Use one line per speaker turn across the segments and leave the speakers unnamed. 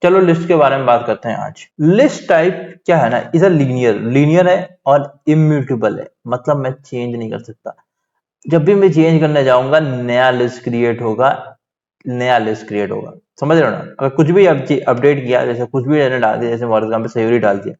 चलो लिस्ट के बारे में बात करते हैं आज। लिस्ट टाइप क्या है ना, इज अ लीनियर है और इम्यूटेबल है, मतलब मैं चेंज नहीं कर सकता। जब भी मैं चेंज करने जाऊंगा नया लिस्ट क्रिएट होगा। समझ रहे हो ना? अगर कुछ भी अपडेट किया, जैसे कुछ भी मैंने डाल दिया, जैसे फॉर एग्जाम्पल सयूरी डाल दिया,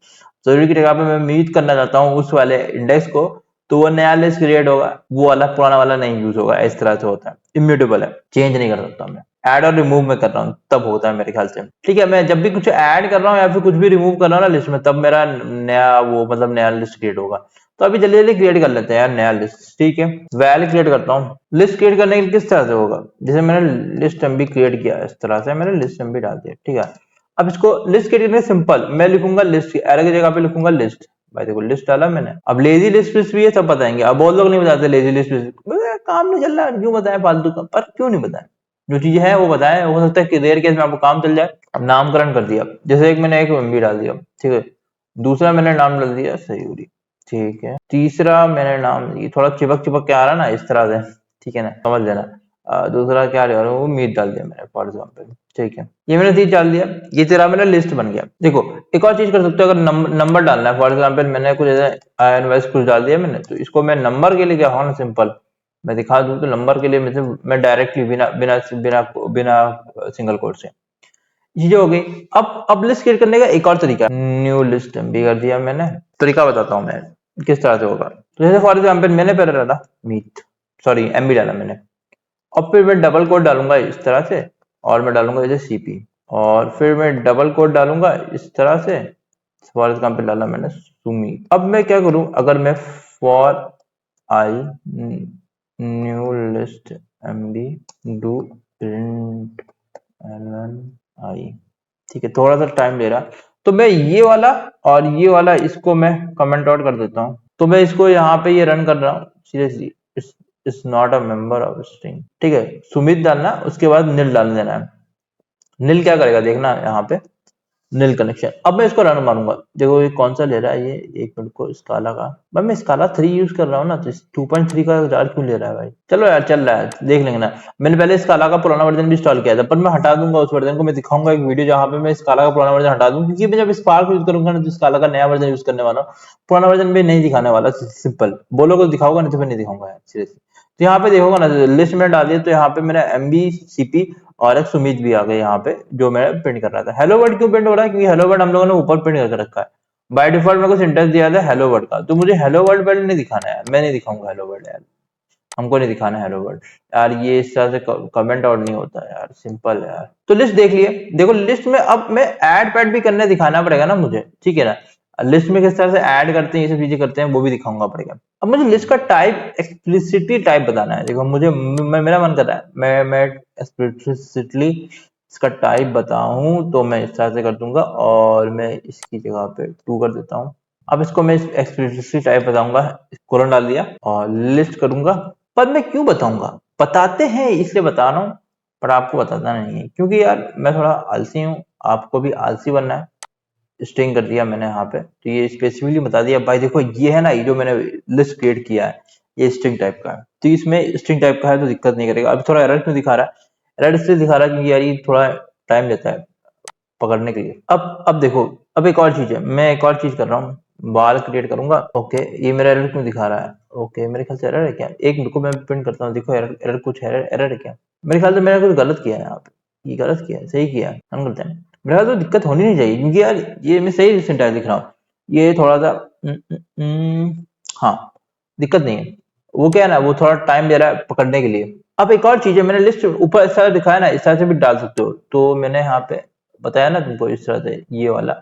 सयूरी की जगह पे मैं मीट करना चाहता हूँ उस वाले इंडेक्स को, तो वो नया लिस्ट क्रिएट होगा, वो वाला पुराना वाला नहीं यूज होगा। इस तरह से होता है, इम्यूटेबल है, चेंज नहीं कर सकता मैं। ऐड और रिमूव में कर रहा हूँ तब होता है मेरे ख्याल से। ठीक है, मैं जब भी कुछ ऐड कर रहा हूँ या फिर कुछ भी रिमूव कर रहा हूँ ना लिस्ट में, तब मेरा नया वो मतलब नया लिस्ट क्रिएट होगा। तो अभी जल्दी जल्दी क्रिएट कर लेते हैं यार नया लिस्ट। ठीक है, वैल क्रिएट करता हूँ। लिस्ट क्रिएट करने के लिए किस तरह से होगा, जैसे मैंने लिस्ट एमबी क्रिएट किया, इस तरह से मैंने लिस्ट एमबी डाल दिया। ठीक है, अब इसको लिस्ट क्रिएट करने सिंपल, मैं लिखूंगा लिस्ट, एरर की जगह पे लिखूंगा लिस्ट। भाई देखो लिस्ट डाला मैंने। अब लेजी लिस्ट भी है, सब बताएंगे। अब बहुत लोग नहीं बताते लेजी लिस्ट, काम नहीं चल रहा क्यों बताएं फालतू का, पर क्यों नहीं बताएं, जो चीज है वो बताएं। हो सकता है कि रेयर केस में आपको काम चल जाए। अब नामकरण कर दिया, जैसे एक मैंने एक एमबी डाल दिया, ठीक है। दूसरा मैंने नाम डाल दिया सयूरी, ठीक है। तीसरा मैंने नाम, ये थोड़ा चिपक चिपक के आ रहा है ना इस तरह से, ठीक है ना, समझ लेना। दूसरा क्या ले रहा हूँ, मीट डाल दिया मैंने फॉर एग्जाम्पल, ठीक है। ये मैंने चीज डाल दिया, ये तेरा मेरा लिस्ट बन गया। देखो एक और चीज कर सकते हो, अगर नंबर डालना है, फॉर एग्जाम्पल मैंने कुछ ऐसे कुछ डाल दिया मैंने, तो इसको मैं नंबर के लिए क्या हो ना, सिंपल मैं दिखा दूं तो नंबर के लिए मैं डायरेक्टली बिना बिना बिना बिना सिंगल कोट से चीजें हो गई। अब लिस्ट क्रिएट करने का एक और तरीका, न्यू लिस्ट भी कर दिया मैंने। तरीका बताता हूँ मैं किस तरह से होगा। तो जैसे फॉर एग्जाम्पल मैंने पहले डाला मीट, सॉरी एमबी डाला मैंने, और फिर मैं डबल कोड डालूंगा इस तरह से, और मैं डालूंगा जैसे सीपी, और फिर मैं डबल कोड डालूंगा इस तरह से। फॉर एग्जाम्पल डाला मैंने सुमी। अब मैं क्या करूं, अगर मैं for I new list MB do print Allen I, ठीक है, थोड़ा सा टाइम ले रहा। तो मैं ये वाला और ये वाला इसको मैं कमेंट आउट कर देता हूँ। तो मैं इसको यहाँ पे ये रन कर रहा हूँ seriously, it's not a member of string, ठीक है। सुमित डालना, उसके बाद नील डाल देना है। नील क्या करेगा देखना यहाँ पे, नील कनेक्शन। अब मैं इसको रन मारूंगा, देखो ये कौन सा ले रहा है, ये एक मिनट को स्काला का, भाई मैं स्काला 3 यूज कर रहा हूँ ना, तो 2.3 का चार्ज क्यों ले रहा है भाई। चलो यार चल रहा है, देख लेंगे ना। मैंने पहले स्काला का पुराना वर्जन भी इंस्टॉल किया था, पर मैं हटा दूंगा उस वर्जन को। मैं दिखाऊंगा एक वीडियो जहां पे मैं स्काला का पुराना वर्जन हटा दूं, क्योंकि मैं जब स्पार्क यूज करूंगा ना, तो स्काला का नया वर्जन यूज करने वाला हूँ, पुराना वर्जन भी नहीं दिखाने वाला। सिंपल बोलोगे तो दिखाऊंगा, नहीं तो फिर नहीं दिखाऊंगा यार सीरियसली। तो यहाँ पे देखोगा ना, लिस्ट में डाल दिया, तो यहाँ पे मेरा एमबी सीपी और एक सुमित भी आ गए यहाँ पे, जो मैं प्रिंट कर रहा था। हेलो वर्ड क्यों प्रिंट हो रहा है, क्योंकि हेलो वर्ड हम लोगों ने ऊपर प्रिंट करके रखा है। बाय डिफॉल्ट में कुछ सिंटेक्स दिया था हेलो वर्ड का, तो मुझे हेलो वर्ड पहले नहीं दिखाना है, मैं नहीं दिखाऊंगा हेलो वर्ड यार, हमको नहीं दिखाना है हेलो वर्ड यार। ये इस तरह से कमेंट आउट नहीं होता यार, सिंपल है यार। तो लिस्ट देख लिए, देखो लिस्ट में अब मैं ऐड पैड भी करने दिखाना पड़ेगा ना मुझे, ठीक है ना। लिस्ट में किस तरह से ऐड करते हैं, ये सब चीजें करते हैं, वो भी दिखाऊंगा पड़ेगा। अब मुझे लिस्ट का टाइप एक्सप्लिसिटली टाइप बताना है। देखो मुझे मेरा मन कर रहा है मैं एक्सप्लिसिटली इसका टाइप बताऊं, तो मैं इस तरह से कर दूंगा, और मैं इसकी जगह पे 2 कर देता हूँ। अब इसको मैं एक्सप्लिसिटली टाइप बताऊंगा, कोलन डाल दिया और लिस्ट करूंगा। पर मैं क्यों बताऊंगा, बताते हैं इसलिए बता रहा हूँ, पर आपको बताता नहीं है, क्योंकि यार मैं थोड़ा आलसी हूँ, आपको भी आलसी बनना है। स्ट्रिंग कर दिया मैंने यहाँ पे, तो ये स्पेसिफिकली बता दिया भाई देखो ये है ना, ये जो मैंने लिस्ट क्रिएट किया है ये स्ट्रिंग टाइप का है, तो इसमें स्ट्रिंग टाइप का है तो दिक्कत नहीं करेगा। अब थोड़ा एरर क्यों दिखा रहा है, एरर इसलिए दिखा रहा है क्योंकि यार ये थोड़ा टाइम लेता है पकड़ने के लिए। अब देखो, अब एक और चीज है, मैं एक और चीज कर रहा हूँ, बाल क्रिएट करूंगा। ओके, ये मेरा एरर क्यों दिखा रहा है, ओके मेरे ख्याल से एरर है क्या, एक मिनट को मैं प्रिंट करता हूँ। देखो एरर एरर कुछ एरर है क्या, मेरे ख्याल से मैंने कुछ गलत किया है यहाँ पे, ये गलत किया है सही किया है, हम करते हैं। मेरे ख्याल से दिक्कत होनी नहीं चाहिए, क्योंकि यार ये मैं सही सिंटैक्स लिख रहा हूँ। ये थोड़ा सा हाँ, दिक्कत नहीं है। वो क्या है ना, वो थोड़ा टाइम दे रहा है पकड़ने के लिए। अब एक और चीज है, मैंने लिस्ट ऊपर इस तरह दिखाया ना, इस तरह से भी डाल सकते हो। तो मैंने यहाँ पे बताया ना तुमको इस तरह से, ये वाला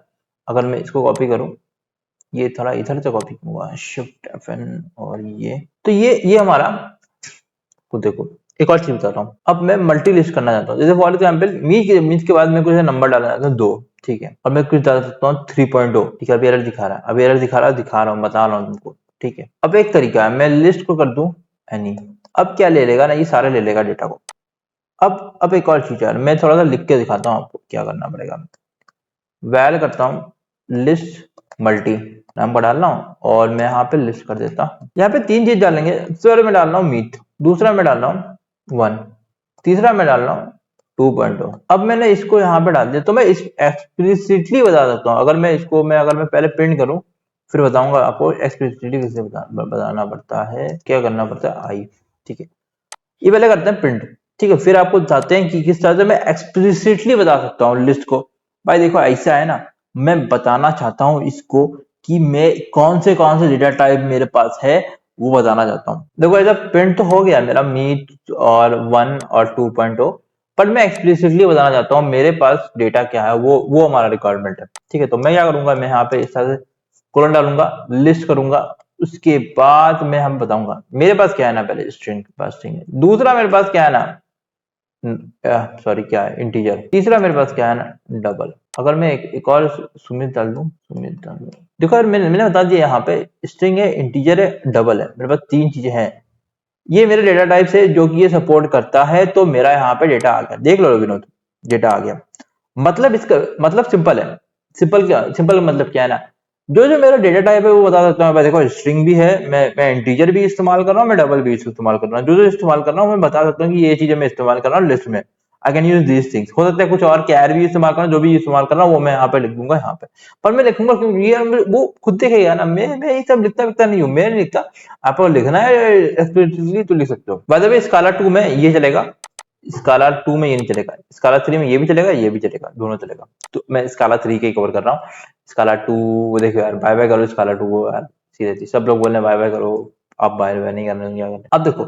अगर मैं इसको कॉपी करूँ, ये थोड़ा इधर से कॉपी हुआ, शिफ्ट FN, और ये तो ये हमारा, को देखो एक और चीज बताता हूँ। अब मैं मल्टी लिस्ट करना चाहता हूँ, जैसे फॉर एग्जाम्पल मीट के बाद मैं कुछ नंबर डालना चाहता हूँ 2, ठीक है, और मैं कुछ डाल सकता हूँ 3.0, ठीक है। अभी एरर दिखा रहा है, अभी एरर दिखा रहा हूँ, बता रहा हूँ तुमको, ठीक है। अब एक तरीका है, मैं लिस्ट को कर दूं एनी, अब क्या ले लेगा ना, ये सारे ले लेगा डेटा को। अब एक और चीज है, मैं थोड़ा सा लिख के दिखाता हूँ आपको क्या करना पड़ेगा। वैल करता हूँ लिस्ट मल्टी, नाम को डाल रहा हूँ, और मैं यहाँ पे लिस्ट कर देता हूँ। यहाँ पे 3 चीज डालेंगे, सबसे पहले मैं डाल रहा हूँ मीट, दूसरा मैं डाल रहा हूँ 1, तीसरा मैं डाल रहा हूँ 2.0। अब मैंने इसको यहाँ पे डाल दिया, तो मैं इस एक्सप्लिसिटली बता सकता हूँ। अगर मैं पहले प्रिंट करूँ फिर बताऊंगा आपको एक्सप्लिसिटली कैसे बताना पड़ता है, क्या करना पड़ता है। आई ठीक है, ये पहले करते हैं प्रिंट, ठीक है, फिर आपको बताते हैं कि किस तरह से मैं एक्सप्लिसिटली बता सकता हूँ लिस्ट को। भाई देखो ऐसा है ना, मैं बताना चाहता हूँ इसको कि मैं कौन से डेटा टाइप मेरे पास है वो बताना चाहता हूँ। देखो ऐसा प्रिंट तो हो गया मेरा मीट और 1 और 2.0, पर मैं एक्सप्लिसिटली बताना चाहता हूँ मेरे पास डेटा क्या है, वो हमारा रिक्वायरमेंट है। ठीक है, तो मैं क्या करूंगा, मैं यहाँ पे इस तरह से कोलन डालूंगा, लिस्ट करूंगा, उसके बाद मैं हम बताऊंगा मेरे पास क्या है ना, पहले स्ट्रिंग के पास स्ट्रिंग है, दूसरा मेरे पास क्या है ना, सॉरी क्या है, इंटीजर, तीसरा मेरे पास क्या है ना, डबल। अगर मैं एक और सुमित डाल दूं, देखो यार मैंने बता दिया यहाँ पे स्ट्रिंग है, इंटीजर है, डबल है, मेरे पास 3 चीजें हैं। ये मेरे डेटा टाइप से जो कि ये सपोर्ट करता है, तो मेरा यहाँ पे डेटा आ गया, देख लो विनोद, डेटा आ गया। मतलब इसका मतलब सिंपल है, सिंपल मतलब क्या है ना, जो मेरा डेटा टाइप है वो बता सकता हूँ। देखो स्ट्रिंग भी है, मैं इंटीजर भी इस्तेमाल कर रहा हूँ, मैं डबल भी इस्तेमाल कर रहा हूँ, जो इस्तेमाल कर रहा हूँ मैं बता सकता हूँ कि ये चीजें मैं इस्तेमाल कर रहा हूँ लिस्ट में। I can use these things. हो सकता है कुछ और कैर भी इस्तेमाल करना, जो भी इस्तेमाल कर रहा हूँ वो मैं यहाँ पे लिख दूंगा यहाँ पे, पर मैं लिखूंगा क्योंकि ये वो खुद देखेगा ना, मैं ये सब लिखता नहीं हूँ, मैं नहीं लिखता। आपको लिखना है एक्सप्लिसिटली तो लिख सकते हो। बाय द वे स्काला 2 में ये चलेगा, स्काला 2 में ये नहीं चलेगा, स्काला 3 में ये भी चलेगा, ये भी चलेगा, दोनों चलेगा। तो मैं स्काला 3 के कवर कर रहा हूँ। स्काला 2 वो देखो यार, बाय बाय करो स्काला 2 को यार, सीरियसली सब लोग बोल रहे हैं बाय बाय करो, आप बाय बाय नहीं कर रहे हो, क्या कर रहे हैं। अब देखो,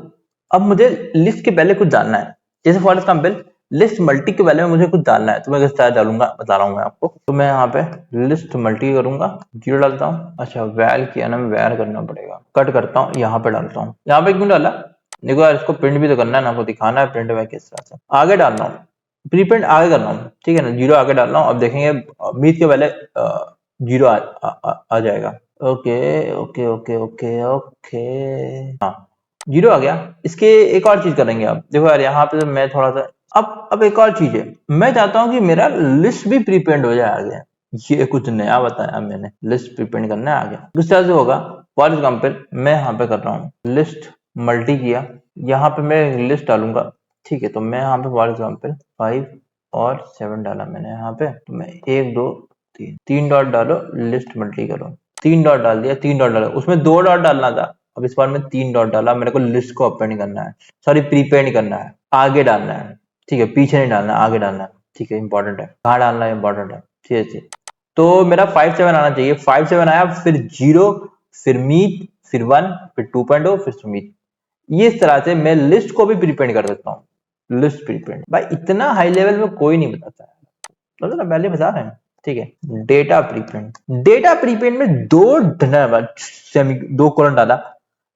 अब मुझे लिस्ट के पहले कुछ जानना है, जैसे फॉर एग्जाम्पल लिस्ट मल्टी के पहले में मुझे कुछ डालना है, तो मैं किस तरह डालूंगा बता रहा हूँ मैं आपको। तो मैं यहाँ पे लिस्ट मल्टी करूंगा, 0 डालता हूँ। अच्छा वैल किया ना, वैल करना पड़ेगा, कट करता हूँ, यहाँ पे डालता हूँ, यहाँ पे क्यों डाला, देखो यार इसको प्रिंट भी तो करना है ना, आपको दिखाना है प्रिंट में किस तरह से। आगे डाल रहा हूँ, प्री प्रिंट आगे कर रहा हूँ, ठीक है ना, 0 आगे डाल रहा हूँ। अब देखेंगे मीट के पहले 0 आ जाएगा। Okay okay okay okay okay, हाँ 0 आ गया। इसके एक और चीज करेंगे अब, देखो यार यहाँ पे मैं थोड़ा सा अब एक और चीज है, मैं चाहता हूँ कि मेरा लिस्ट भी प्रीपेंड हो जाए आगे। ये कुछ नया बताया मैंने, लिस्ट प्रीपेंड करना है आगे, किस तरह से होगा। फॉर एग्जाम्पल मैं यहाँ पे कर रहा हूँ लिस्ट मल्टी किया, यहाँ पे मैं लिस्ट डालूंगा, ठीक है, तो मैं यहाँ पे फॉर एग्जाम्पल 5 और 7 डाला मैंने यहाँ पे, तो मैं 1 2 3 डॉट डालो, लिस्ट मल्टी करो, 3 डॉट डाल दिया, 3 डॉट डाला, उसमें 2 डॉट डालना था, अब इस बार में 3 डॉट डाला, मेरे को लिस्ट को अपेंड करना है, सॉरी प्रीपेंड करना है, आगे डालना है, ठीक है, पीछे नहीं डालना, आगे डालना है, ठीक है, इंपॉर्टेंट है, कहाँ डालना है इंपॉर्टेंट है, ठीक है। तो मेरा 5 7 आना चाहिए, 5 7 आया, फिर 0, फिर मीट, फिर 1, फिर 2.0, फिर सुमीत। ये इस तरह से मैं लिस्ट को भी प्रीपेंड कर सकता हूँ, लिस्ट प्रीपेंड। भाई इतना हाई लेवल में कोई नहीं बताता है, तो ना पहले बता रहे हैं, ठीक है। डेटा प्रीपेंड, डेटा प्रीपेंड में दो कोलन डाला,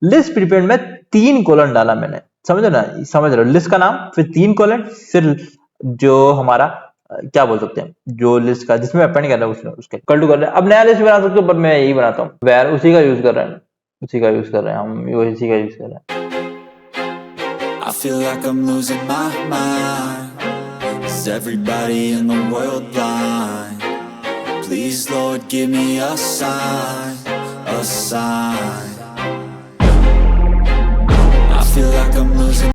लिस्ट प्रीपेंड में 3 कोलन डाला मैंने, समझ ना, समझ रहे हो, लिस्ट का नाम, फिर 3 कोलन, फिर जो हमारा क्या बोल सकते हैं, जो लिस्ट का जिसमें अपेंड कर रहा है उसमें उसके कल टू कर रहे हैं। अब नया लिस्ट बना सकते हो, पर मैं यही बनाता हूँ, वेर उसी का यूज कर रहे हैं, उसी का यूज कर रहे हैं हम, उसी का यूज कर रहे हैं।
I feel like I'm losing my mind. Is everybody in the world blind? Please Lord give me a sign, a sign. I feel like I'm